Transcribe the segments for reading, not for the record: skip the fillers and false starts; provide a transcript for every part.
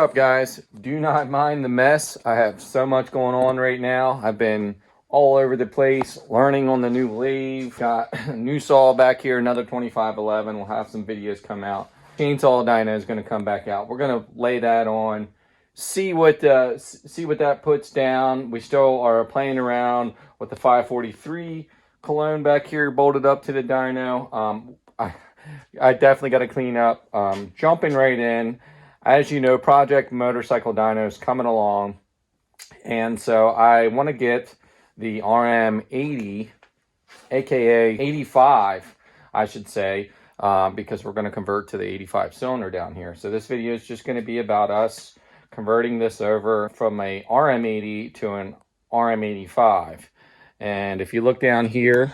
up, guys? Do not mind the mess. I have so much going on right now. I've been all over the place learning on the new lathe. Got a new saw back here, another 2511. We'll have some videos come out. Chainsaw dyno is going to come back out. We're going to lay that on, see what that puts down. We still are playing around with the 543 cologne back here bolted up to the dyno. I definitely got to clean up. Jumping right in. As you know, Project Motorcycle Dyno is coming along, and so I want to get the RM80, aka 85, I should say, because we're going to convert to the 85 cylinder down here. So this video is just going to be about us converting this over from a RM80 to an RM85. And if you look down here,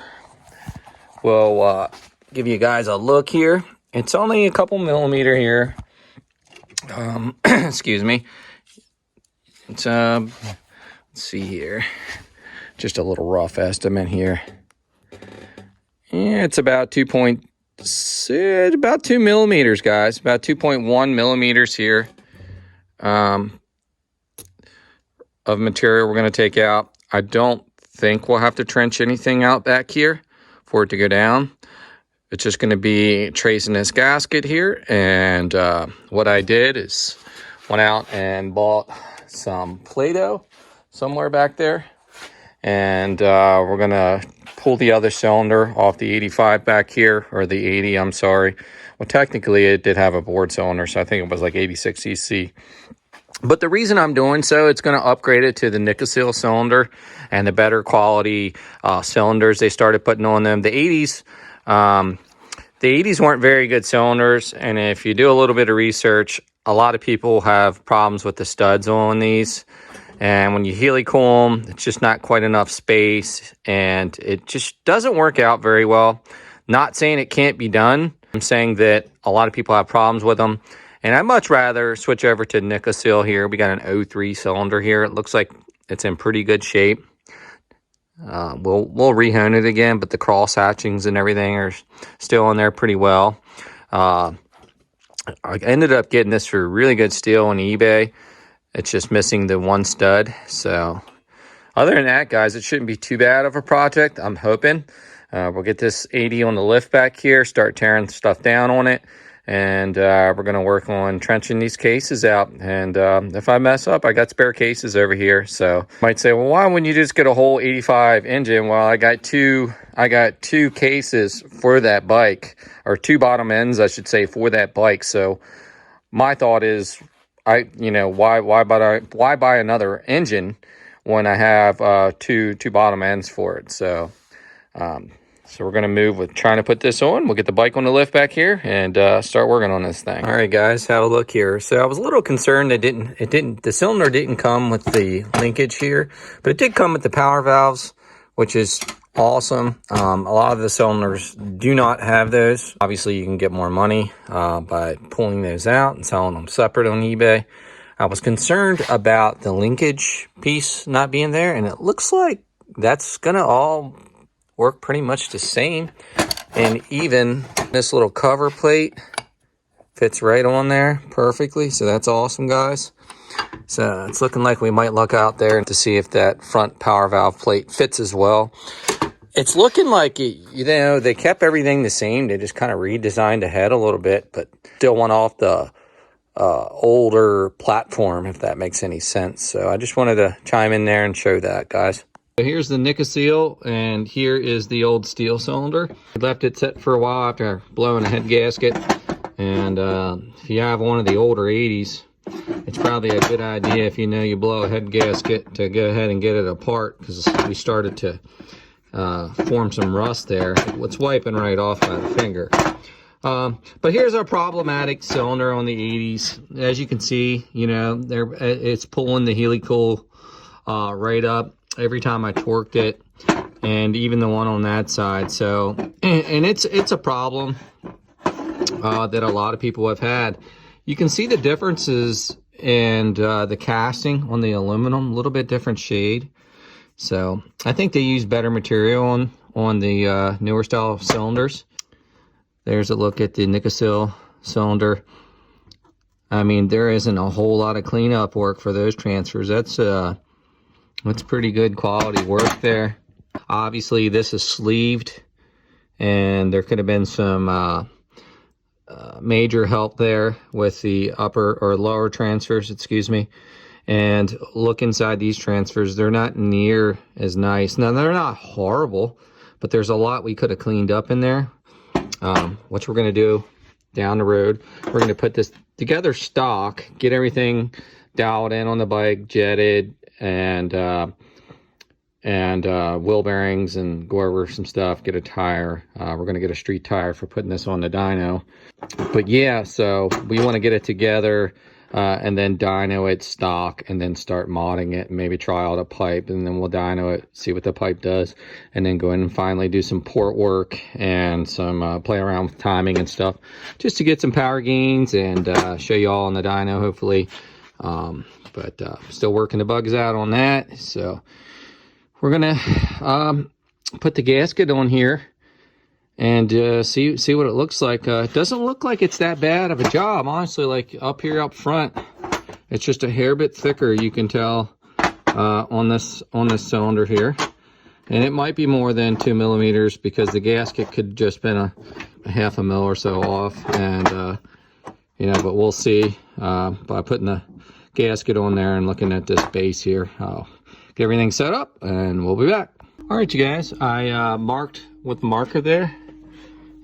we'll give you guys a look here. It's only a couple millimeter here. Excuse me. It's let's see here. Just a little rough estimate here. Yeah, it's about 2 millimeters, guys. About 2.1 millimeters here of material we're going to take out. I don't think we'll have to trench anything out back here for it to go down. It's just going to be tracing this gasket here. And what I did is went out and bought some Play-Doh somewhere back there. And we're going to pull the other cylinder off the 85 back here, or the 80, I'm sorry. Well, technically it did have a board cylinder, so I think it was like 86 cc. But the reason I'm doing so, it's going to upgrade it to the Nicosil cylinder and the better quality cylinders they started putting on them. The 80s weren't very good cylinders, and if you do a little bit of research, a lot of people have problems with the studs on these. And when you helical them, it's just not quite enough space, and it just doesn't work out very well. Not saying it can't be done. I'm saying that a lot of people have problems with them, and I'd much rather switch over to Nicosil here. We got an 03 cylinder here. It looks like it's in pretty good shape. We'll rehone it again, but the cross hatchings and everything are still in there pretty well. I ended up getting this for a really good steal on eBay. It's just missing the one stud. So other than that, guys, it shouldn't be too bad of a project. I'm hoping we'll get this 80 on the lift back here, start tearing stuff down on it. And we're going to work on trenching these cases out. And if I mess up, I got spare cases over here. So you might say, well, why wouldn't you just get a whole 85 engine? Well, I got two cases for that bike, or two bottom ends, I should say, for that bike. So my thought is, why buy another engine when I have two bottom ends for it? So we're going to move with trying to put this on. We'll get the bike on the lift back here and start working on this thing. All right, guys, have a look here. So I was a little concerned that the cylinder didn't come with the linkage here, but it did come with the power valves, which is awesome. A lot of the cylinders do not have those. Obviously, you can get more money by pulling those out and selling them separate on eBay. I was concerned about the linkage piece not being there, and it looks like that's going to all work pretty much the same. And even this little cover plate fits right on there perfectly. So that's awesome, guys. So it's looking like we might look out there to see if that front power valve plate fits as well. It's looking like, they kept everything the same. They just kind of redesigned the head a little bit, but still went off the older platform, if that makes any sense. So I just wanted to chime in there and show that, guys. So here's the Nicosil, and here is the old steel cylinder. I left it set for a while after blowing a head gasket. And if you have one of the older 80s, it's probably a good idea, if you blow a head gasket, to go ahead and get it apart, because we started to form some rust there. It's wiping right off by the finger. But here's our problematic cylinder on the 80s. As you can see, it's pulling the helical right up every time I torqued it, and even the one on that side. So, and it's a problem that a lot of people have had. You can see the differences in the casting on the aluminum, a little bit different shade. So I think they use better material on the newer style cylinders. There's a look at the Nicosil cylinder. I mean, there isn't a whole lot of cleanup work for those transfers. That's pretty good quality work there. Obviously, this is sleeved, and there could have been some major help there with the upper or lower transfers, excuse me. And look inside these transfers, they're not near as nice. Now, they're not horrible, but there's a lot we could have cleaned up in there. What we're going to do down the road, we're going to put this together stock, get everything dialed in on the bike, jetted, and wheel bearings, and go over some stuff, get a tire. We're going to get a street tire for putting this on the dyno. But yeah, so we want to get it together, and then dyno it stock, and then start modding it, and maybe try out a pipe, and then we'll dyno it, see what the pipe does, and then go in and finally do some port work and some play around with timing and stuff, just to get some power gains and show you all on the dyno, hopefully. But still working the bugs out on that. So we're gonna put the gasket on here and see what it looks like. It doesn't look like it's that bad of a job, honestly. Like up here up front, it's just a hair bit thicker, you can tell, on this cylinder here, and it might be more than 2 millimeters, because the gasket could just been a half a mil or so off. And you know, but we'll see by putting the gasket on there and looking at this base here. I'll get everything set up and we'll be back. All right, you guys, I marked with the marker there.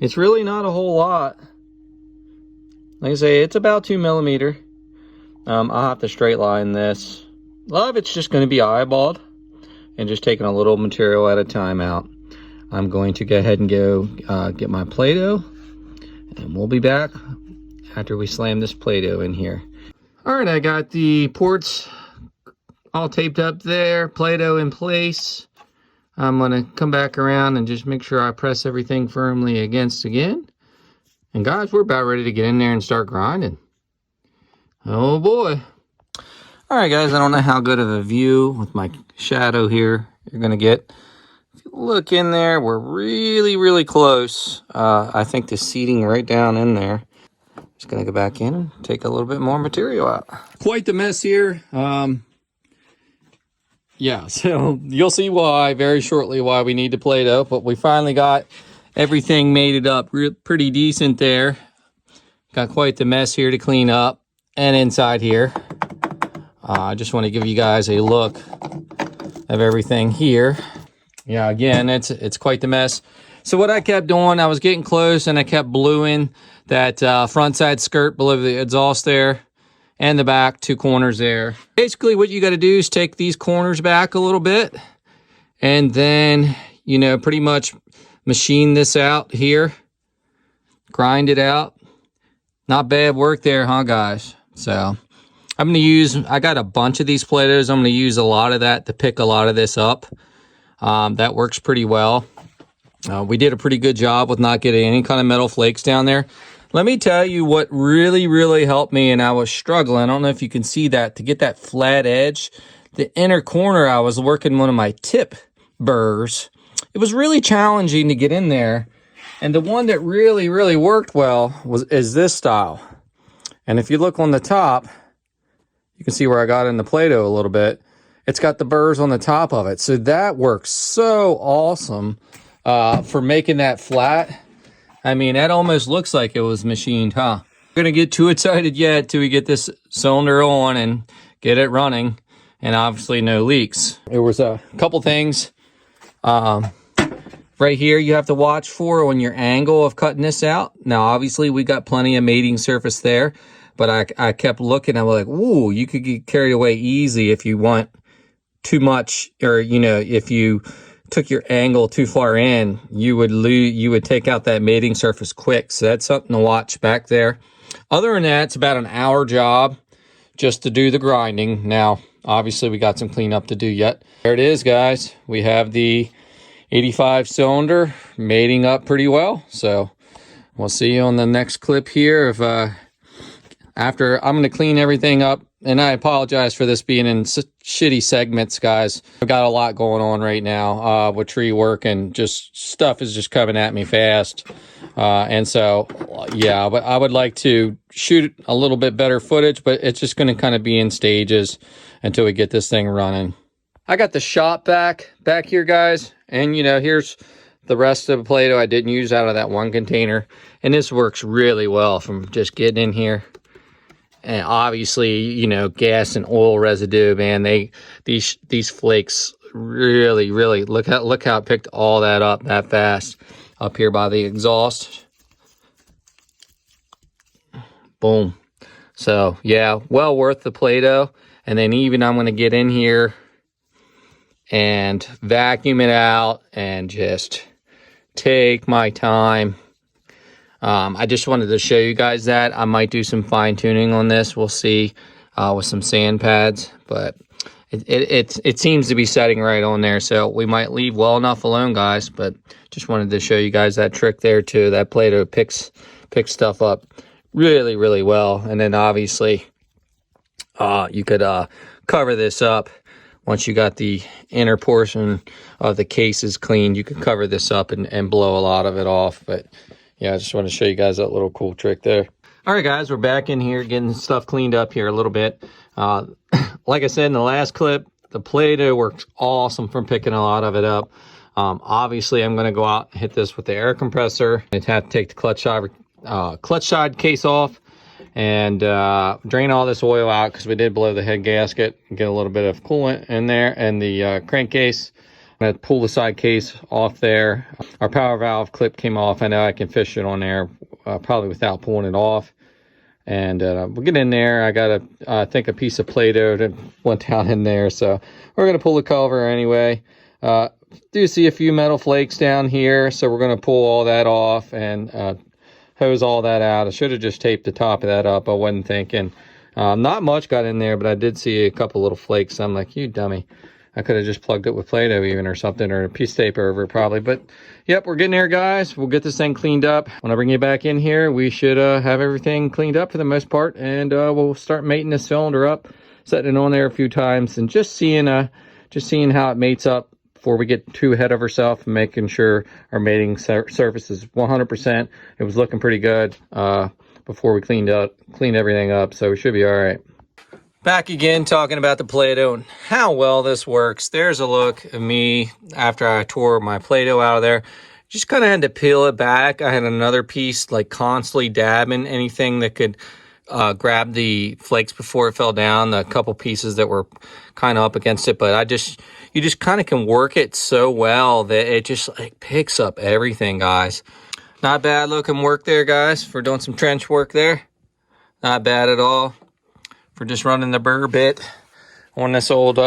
It's really not a whole lot. Like I say, it's about 2 millimeter. I'll have to straight line this. A lot of it's just going to be eyeballed and just taking a little material at a time out. I'm going to go ahead and go get my Play-Doh, and we'll be back after we slam this Play-Doh in here. All right, I got the ports all taped up there, Play-Doh in place. I'm gonna come back around and just make sure I press everything firmly against again. And guys, we're about ready to get in there and start grinding. Oh boy. All right, guys, I don't know how good of a view with my shadow here you're gonna get. If you look in there, we're really, really close. I think the seating right down in there. Just gonna go back in and take a little bit more material out. Quite the mess here. Yeah, so you'll see why very shortly why we need to Play-Doh, but we finally got everything mated up pretty decent there. Got quite the mess here to clean up, and inside here. I just want to give you guys a look of everything here. Yeah, again, it's quite the mess. So what I kept doing, I was getting close and I kept bluing that front side skirt below the exhaust there, and the back 2 corners there. Basically what you got to do is take these corners back a little bit, and then, you know, pretty much machine this out here, grind it out. Not bad work there, huh, guys? So I'm going to use, I got a bunch of these Play-Dohs. I'm going to use a lot of that to pick a lot of this up. That works pretty well. We did a pretty good job with not getting any kind of metal flakes down there. Let me tell you what really, really helped me, and I was struggling. I don't know if you can see that, to get that flat edge. The inner corner, I was working one of my tip burrs. It was really challenging to get in there. And the one that really, really worked well is this style. And if you look on the top, you can see where I got in the Play-Doh a little bit. It's got the burrs on the top of it. So that works so awesome for making that flat. I mean, that almost looks like it was machined, huh? We're going to get too excited yet till we get this cylinder on and get it running. And obviously no leaks. There was a couple things right here you have to watch for on your angle of cutting this out. Now, obviously, we got plenty of mating surface there. But I kept looking. I was like, ooh, you could get carried away easy if you want too much. Or, you know, if you took your angle too far in, you would take out that mating surface quick. So that's something to watch back there. Other than that, it's about an hour job just to do the grinding. Now, obviously, we got some cleanup to do yet. There it is, guys. We have the 85 cylinder mating up pretty well. So we'll see you on the next clip here. If after I'm going to clean everything up, and I apologize for this being in shitty segments, guys. I've got a lot going on right now with tree work, and just stuff is just coming at me fast. And so, yeah, but I would like to shoot a little bit better footage, but it's just going to kind of be in stages until we get this thing running. I got the shop back here, guys. And, you know, here's the rest of the Play-Doh I didn't use out of that one container. And this works really well from just getting in here. And obviously, you know, gas and oil residue, man, these flakes really, look how it picked all that up that fast up here by the exhaust. Boom. So yeah, well worth the Play-Doh. And then even I'm going to get in here and vacuum it out and just take my time. I just wanted to show you guys that. I might do some fine tuning on this. We'll see with some sand pads, but it seems to be setting right on there. So we might leave well enough alone, guys, but just wanted to show you guys that trick there too. That Play-Doh picks stuff up really well. And then obviously you could cover this up. Once you got the inner portion of the cases cleaned, you could cover this up and blow a lot of it off. But yeah, I just want to show you guys that little cool trick there. All right, guys, we're back in here getting stuff cleaned up here a little bit. Like I said in the last clip, the Play-Doh works awesome from picking a lot of it up. Obviously, I'm going to go out and hit this with the air compressor. I have to take the clutch side case off and drain all this oil out because we did blow the head gasket and get a little bit of coolant in there and the crankcase. I'm going to pull the side case off there. Our power valve clip came off. I know I can fish it on there probably without pulling it off. And we'll get in there. I got I think a piece of Play-Doh that went down in there. So we're going to pull the cover anyway. Do see a few metal flakes down here. So we're going to pull all that off and hose all that out. I should have just taped the top of that up. I wasn't thinking. Not much got in there, but I did see a couple little flakes. I'm like, you dummy. I could have just plugged it with Play-Doh even or something, or a piece of tape over it probably. But yep, we're getting there, guys. We'll get this thing cleaned up. When I bring you back in here, we should have everything cleaned up for the most part, and we'll start mating the cylinder up, setting it on there a few times, and just seeing how it mates up before we get too ahead of ourselves, making sure our mating surface is 100%. It was looking pretty good before we cleaned everything up, so we should be all right. Back again talking about the Play-Doh and how well this works. There's a look of me after I tore my Play-Doh out of there. Just kind of had to peel it back. I had another piece like constantly dabbing anything that could grab the flakes before it fell down. The couple pieces that were kind of up against it, but you just kind of can work it so well that it just like picks up everything, guys. Not bad looking work there, guys, for doing some trench work there. Not bad at all. For just running the burr bit on this old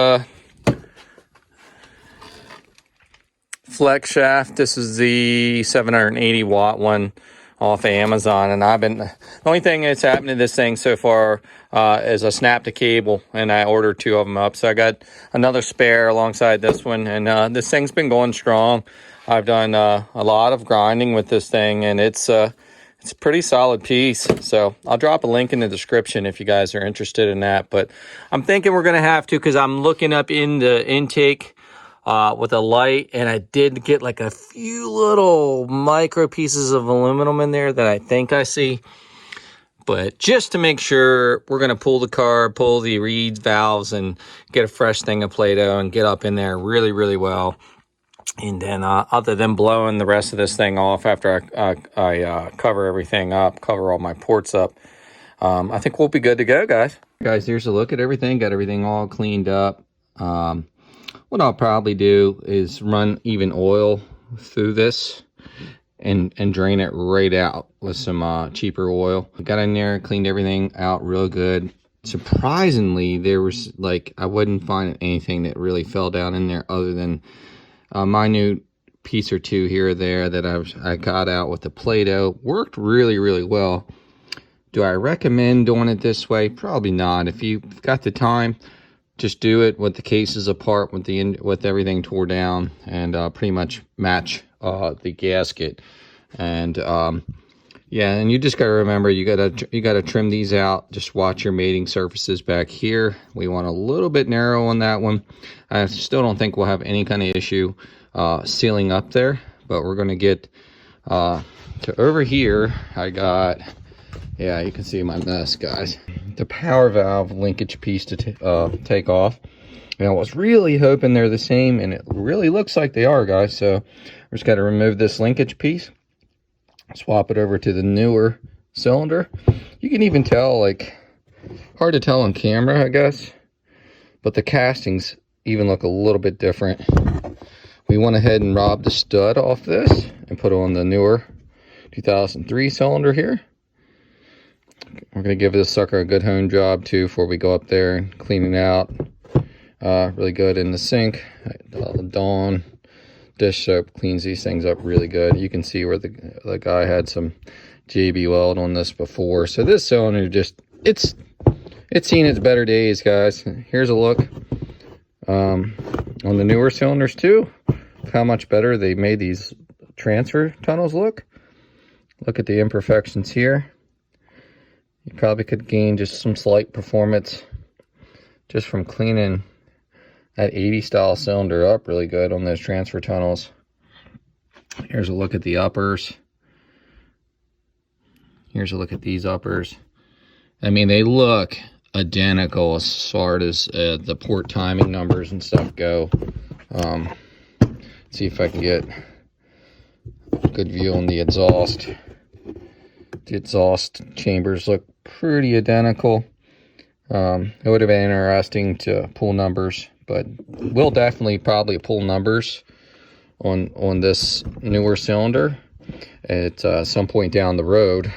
flex shaft. This is the 780 watt one off of Amazon, and the only thing that's happened to this thing so far is I snapped a cable and I ordered 2 of them up, so I got another spare alongside this one, and this thing's been going strong. I've done a lot of grinding with this thing, and it's a pretty solid piece. So I'll drop a link in the description if you guys are interested in that. But I'm thinking we're going to have to, because I'm looking up in the intake with a light, and I did get like a few little micro pieces of aluminum in there that I think I see. But just to make sure, we're going to pull the carb, pull the reeds, valves, and get a fresh thing of Play-Doh and get up in there really well. And then other than blowing the rest of this thing off after I cover everything up, cover all my ports up, I think we'll be good to go, guys. Guys, here's a look at everything. Got everything all cleaned up. What I'll probably do is run even oil through this and drain it right out with some cheaper oil. I got in there, cleaned everything out real good. Surprisingly, there was I wouldn't find anything that really fell down in there other than a minute piece or two here or there that I got out with the Play-Doh. Worked really well. Do I recommend doing it this way? Probably not. If you've got the time, just do it with the cases apart, with everything tore down, and pretty much match the gasket. And yeah, and you just got to remember, you gotta trim these out. Just watch your mating surfaces back here. We want a little bit narrow on that one. I still don't think we'll have any kind of issue sealing up there, but we're going to get So over here, I got, yeah, you can see my mess, guys. The power valve linkage piece to take off. And I was really hoping they're the same, and it really looks like they are, guys. So we just got to remove this linkage piece, swap it over to the newer cylinder. You can even tell, like, hard to tell on camera, I guess, but the castings even look a little bit different. We went ahead and robbed the stud off this and put on the newer 2003 cylinder here. We're going to give this sucker a good hone job too before we go up there and clean it out. Really good in the sink. The Dawn dish soap cleans these things up really good. You can see where the guy had some JB Weld on this before. So this cylinder just, it's seen its better days, guys. Here's a look on the newer cylinders too, how much better they made these transfer tunnels look. Look at the imperfections here. You probably could gain just some slight performance just from cleaning that 80 style cylinder up really good on those transfer tunnels. Here's a look at the uppers. Here's a look at these uppers. I mean, they look identical as far as the port timing numbers and stuff go. See if I can get a good view on the exhaust. The exhaust chambers look pretty identical. It would have been interesting to pull numbers, but we'll definitely probably pull numbers on this newer cylinder at some point down the road,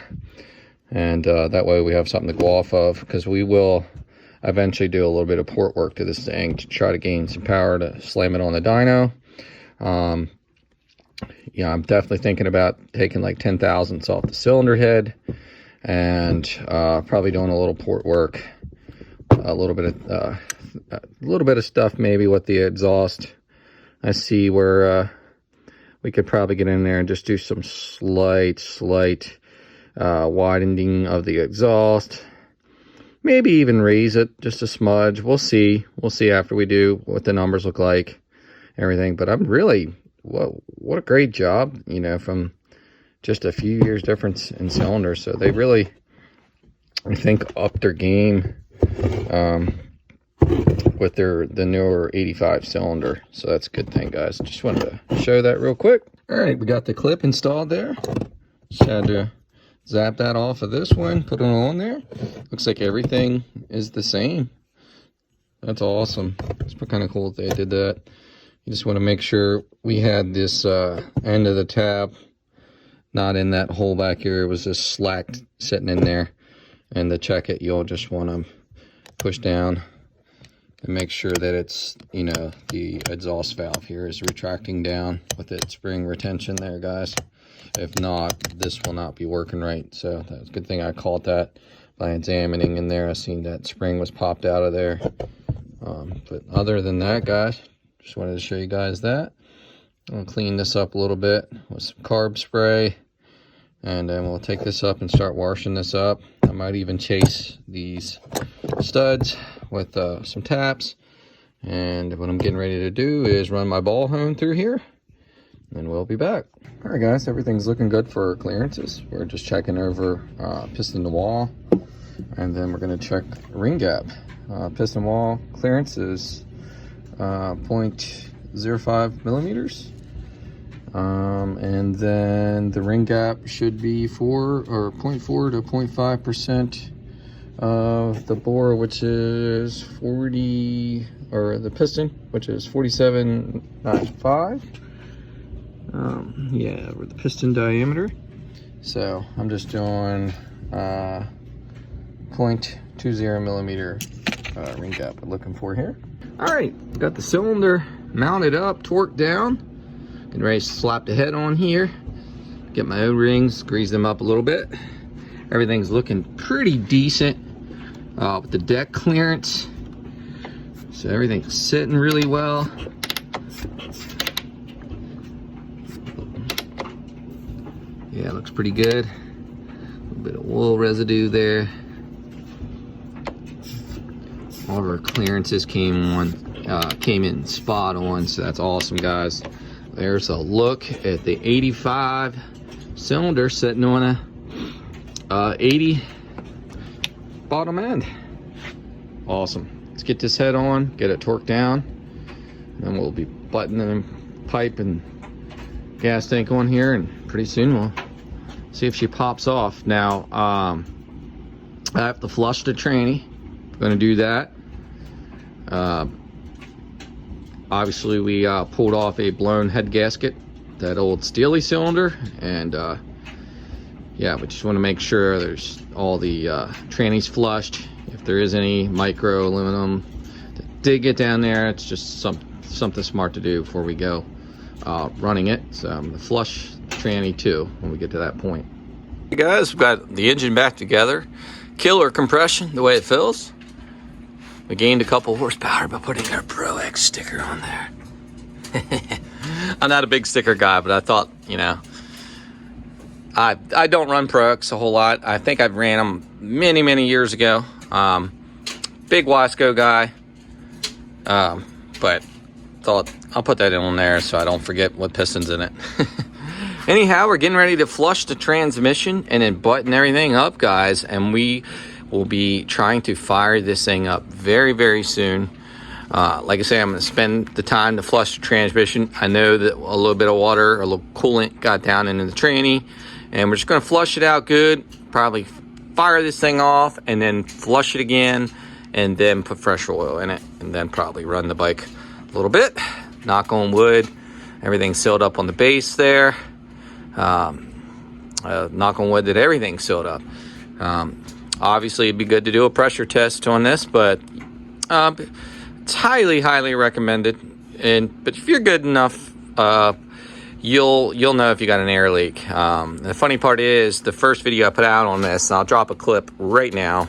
and that way we have something to go off of, because we will eventually do a little bit of port work to this thing to try to gain some power to slam it on the dyno. Yeah, I'm definitely thinking about taking like 10 thousandths off the cylinder head and probably doing a little port work, a little bit of stuff maybe with the exhaust. I see where we could probably get in there and just do some slight widening of the exhaust. Maybe even raise it just a smudge. We'll see after we do what the numbers look like, everything. But I'm really, what a great job, you know, from just a few years difference in cylinders. So they really, I think, upped their game with the newer 85 cylinder. So that's a good thing, guys. Just wanted to show that real quick. All right, we got the clip installed there. Just had to zap that off of this one, put it on there. Looks like everything is the same. That's awesome. It's kind of cool that they did that. You just want to make sure we had this end of the tab not in that hole back here. It was just slack sitting in there. And to check it, you'll just want to push down and make sure that it's, you know, the exhaust valve here is retracting down with its spring retention there, guys. If not, this will not be working right. So that's a good thing I caught that by examining in there. I seen that spring was popped out of there. But other than that, guys, just wanted to show you guys that. I'll clean this up a little bit with some carb spray, and then we'll take this up and start washing this up. I might even chase these studs with some taps, and what I'm getting ready to do is run my ball hone through here, and we'll be back. All right, guys, everything's looking good for clearances. We're just checking over piston to wall, and then we're going to check ring gap. Piston wall clearance is 0.05 millimeters. And then the ring gap should be 0.4 to 0.5% of the bore, which is 40, or the piston, which is 47.5. Yeah, with the piston diameter. So I'm just doing 0.20 millimeter ring gap we're looking for here. All right, got the cylinder mounted up, torqued down. Getting ready to slap the head on here. Get my O-rings, grease them up a little bit. Everything's looking pretty decent with the deck clearance. So everything's sitting really well. Yeah, it looks pretty good. A little bit of wool residue there. All of our clearances came in spot on, so that's awesome, guys. There's a look at the 85 cylinder sitting on a 80 bottom end. Awesome. Let's get this head on, get it torqued down, and then we'll be buttoning the pipe and gas tank on here, and pretty soon we'll see if she pops off. Now, I have to flush the tranny. I'm gonna do that. Obviously, we pulled off a blown head gasket, that old Steely cylinder, and yeah, we just want to make sure there's all the trannies flushed. If there is any micro aluminum that did get down there, it's just something smart to do before we go running it. So I'm gonna flush the tranny too when we get to that point. Hey guys, we've got the engine back together. Killer compression, the way it feels. We gained a couple horsepower by putting our Pro X sticker on there. I'm not a big sticker guy, but I thought, you know, I don't run Pro X a whole lot. I think I've ran them many years ago. Big Wasco guy, but thought I'll put that in on there so I don't forget what piston's in it. Anyhow, we're getting ready to flush the transmission and then button everything up, guys, and we will be trying to fire this thing up very soon. Like I say, I'm going to spend the time to flush the transmission. I know that a little bit of water, a little coolant got down into the tranny, and we're just going to flush it out good, probably fire this thing off, and then flush it again, and then put fresh oil in it, and then probably run the bike a little bit. Knock on wood, everything's sealed up on the base there. Knock on wood that everything's sealed up. Obviously, it'd be good to do a pressure test on this, but it's highly recommended. But if you're good enough, you'll know if you got an air leak. The funny part is, the first video I put out on this, and I'll drop a clip right now.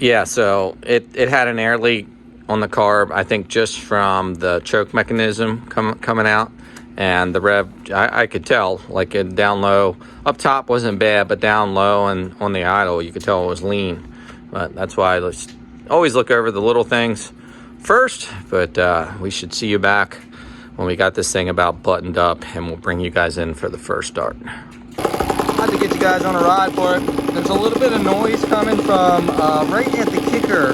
Yeah, so it had an air leak on the carb, I think just from the choke mechanism coming out, and the rev, I could tell, like it down low, up top wasn't bad, but down low and on the idle, you could tell it was lean. But that's why I always look over the little things first, but we should see you back when we got this thing about buttoned up, and we'll bring you guys in for the first start. I had to get you guys on a ride for it. There's a little bit of noise coming from right at the kicker,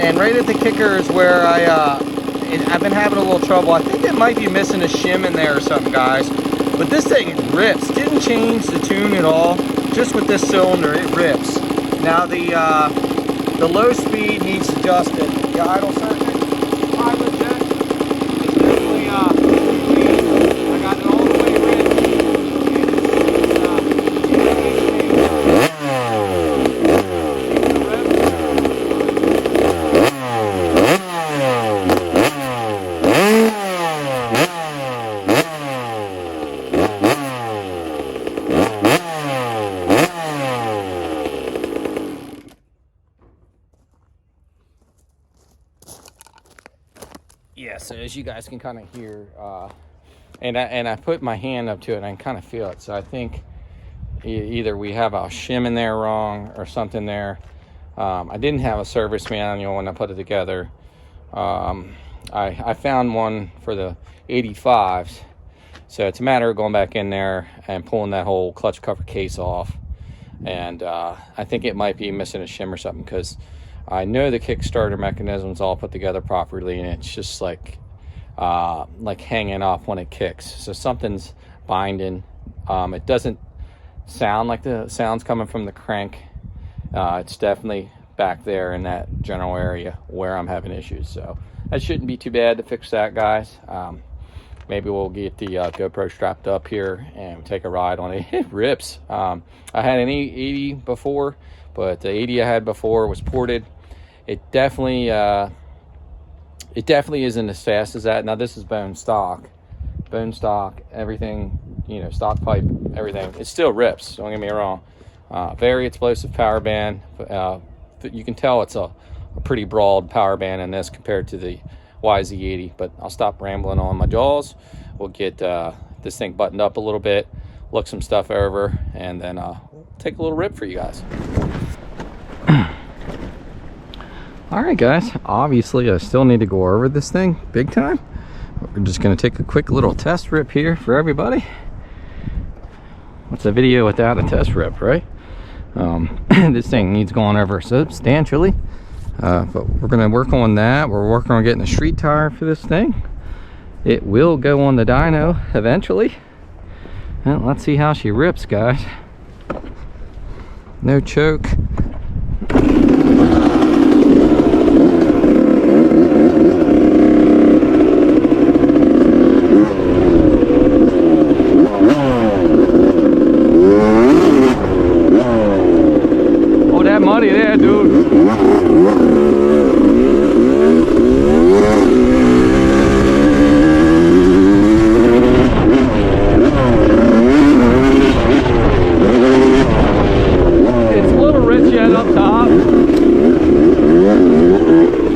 and right at the kicker is where I've been having a little trouble. I think it might be missing a shim in there or something, guys. But this thing rips. Didn't change the tune at all. Just with this cylinder, it rips. Now the low speed needs adjusted. The idle circuit, pilot jet, it's definitely I got it all the way ripped. Yeah, so as you guys can kind of hear, and I put my hand up to it and I can kind of feel it. So I think either we have a shim in there wrong or something there. I didn't have a service manual when I put it together. I found one for the 85s. So it's a matter of going back in there and pulling that whole clutch cover case off. And I think it might be missing a shim or something, because I know the Kickstarter mechanism's all put together properly, and it's just like hanging off when it kicks. So something's binding. It doesn't sound like the sound's coming from the crank. It's definitely back there in that general area where I'm having issues. So that shouldn't be too bad to fix that, guys. Maybe we'll get the GoPro strapped up here and take a ride on it. It rips. I had an 80 before, but the 80 I had before was ported. It definitely isn't as fast as that. Now this is bone stock, everything, you know, stock pipe, everything. It still rips, don't get me wrong. Very explosive power band. You can tell it's a pretty broad power band in this compared to the YZ80, but I'll stop rambling on my jaws. We'll get this thing buttoned up a little bit. look some stuff over, and then take a little rip for you guys. All right, guys, obviously I still need to go over this thing big time. We're just going to take a quick little test rip here for everybody. What's a video without a test rip, right? This thing needs going over substantially, but we're going to work on that. We're working on getting a street tire for this thing. It will go on the dyno eventually. Well, let's see how she rips, guys. No choke. Oh, that muddy there, dude.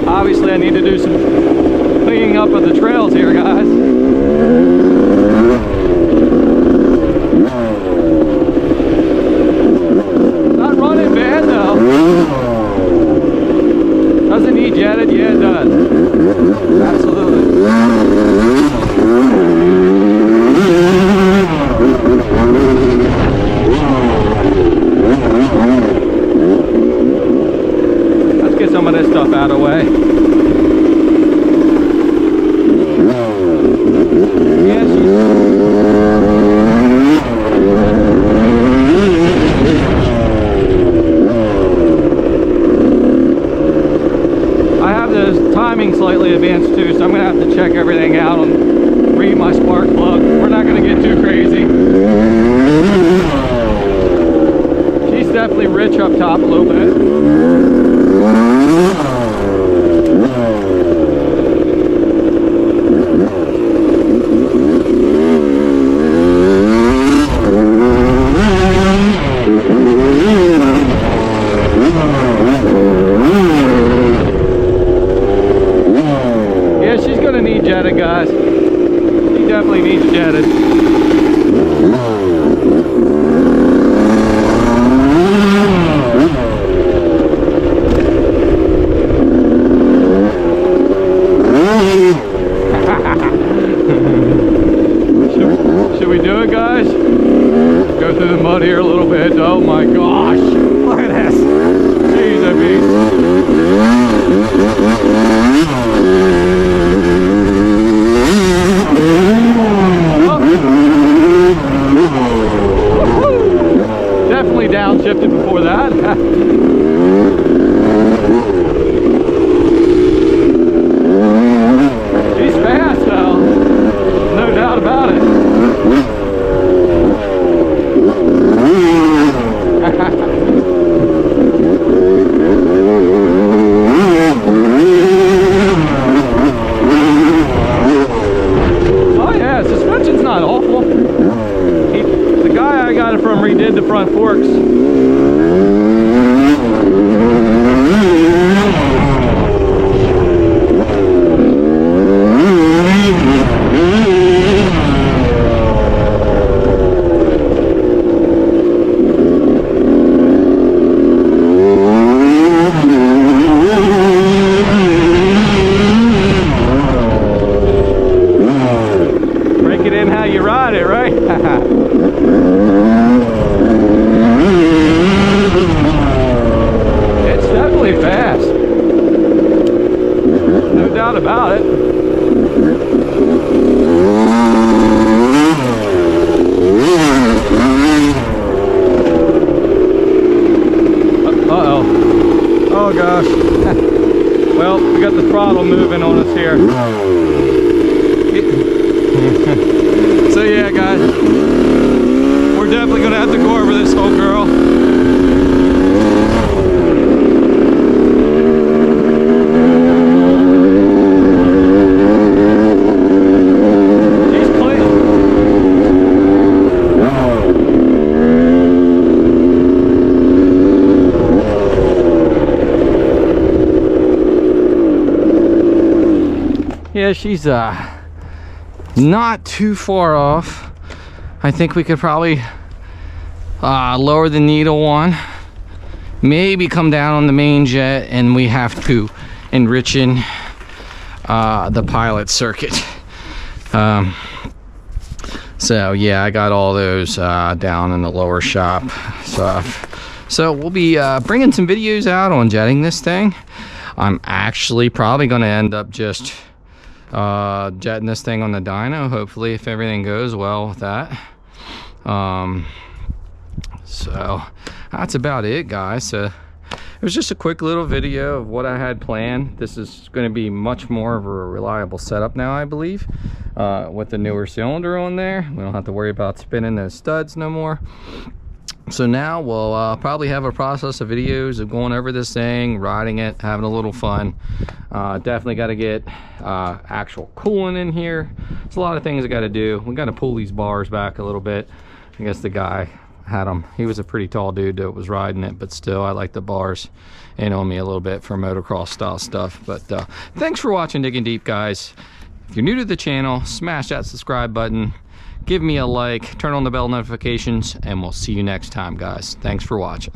Obviously I need to do some cleaning up of the trails here, guys. Not running bad though. Does it need jetted? Yeah, it does. Absolutely. Let's get some of this stuff out of the way. Slightly advanced too, so I'm gonna have to check everything out and read my spark plug. We're not gonna get too crazy. She's definitely rich up top a little bit. Jetted, guys. He definitely needs jetted. Should we do it, guys? Go through the mud here a little bit. Oh my gosh. Look at this. Jeez, that beast. Definitely downshifted before that. She's fast though, no doubt about it. Oh yeah, suspension's not awful. The guy I got it from redid the front forks. Break it in how you ride it, right? It's definitely fast. No doubt about it. Uh-oh. Oh gosh. Well, we got the throttle moving on us here. So yeah, guys, we're definitely gonna have to go over this whole girl. She's clean. Yeah, she's not too far off I think we could probably lower the needle one, maybe come down on the main jet, and we have to enrich in the pilot circuit. So yeah, I got all those down in the lower shop stuff. So we'll be bringing some videos out on jetting this thing. I'm actually probably going to end up just jetting this thing on the dyno, hopefully, if everything goes well with that. So that's about it, guys. So it was just a quick little video of what I had planned. This is going to be much more of a reliable setup now, I believe, with the newer cylinder on there. We don't have to worry about spinning those studs no more. So now we'll probably have a process of videos of going over this thing, riding it, having a little fun. Definitely got to get actual coolant in here. There's a lot of things I got to do. We got to pull these bars back a little bit. I guess the guy had them. He was a pretty tall dude that was riding it, but still, I like the bars in on me a little bit for motocross style stuff. But thanks for watching Digging Deep, guys. If you're new to the channel, smash that subscribe button, give me a like, turn on the bell notifications, and we'll see you next time, guys. Thanks for watching.